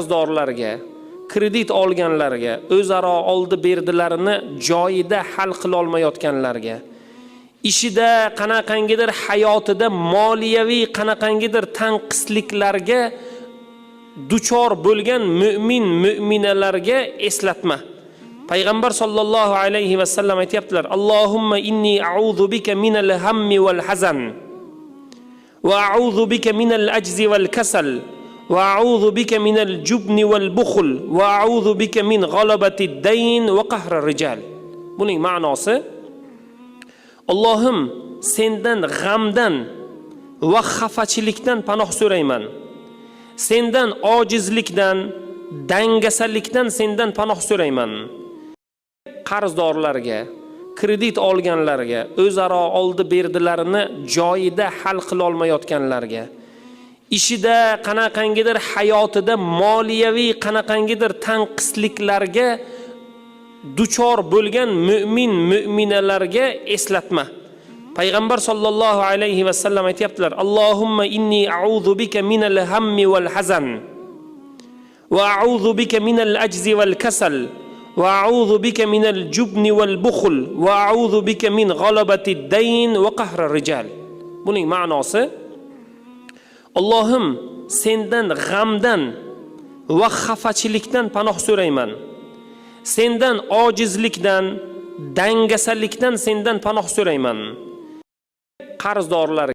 qarzdorlarga, kredit olganlarga, o'zaro oldi berdilarini joyida hal qila olmayotganlarga, ishida qanaqangidir hayotida moliyaviy qanaqangidir tanqisliklarga duchor bo'lgan mu'minalarga eslatma. Payg'ambar sollallohu alayhi va sallam aytibdilar: Allohumma inni a'udhu bika minal hammi wal hazan va a'udhu bika minal ajzi wal kasal va a'udhu bika minal jubni wal bukhl va a'udhu bika min g'alabatid dayn va qahrir rijal. Buning ma'nosi: Allohim, sendan g'amdan va xafachilikdan panoh so'rayman. Sendan ojizlikdan, dangasalikdan sendan panoh so'rayman. Qarzdorlarga, kredit olganlarga, o'zaro oldi berdilarini joyida hal qila olmayotganlarga, ishida qanaqangidir hayotida moliyaviy qanaqangidir tanqisliklarga duchor bo'lgan mu'minalarga eslatma. Payg'ambar sollallohu alayhi va sallam aytibdilar: Allohumma inni a'udhu bika minal hammi wal hazan va a'udhu bika minal ajzi wal kasal va a'udhu bika minal jubni wal bukhl va a'udhu bika min g'alabatid dayn va qahrir rijal. Buning ma'nosi: Allohim, sendan g'amdan va xafachilikdan panoh so'rayman. Sendan ojizlikdan, dangasalikdan sendan panoh so'rayman. Qarzdorlar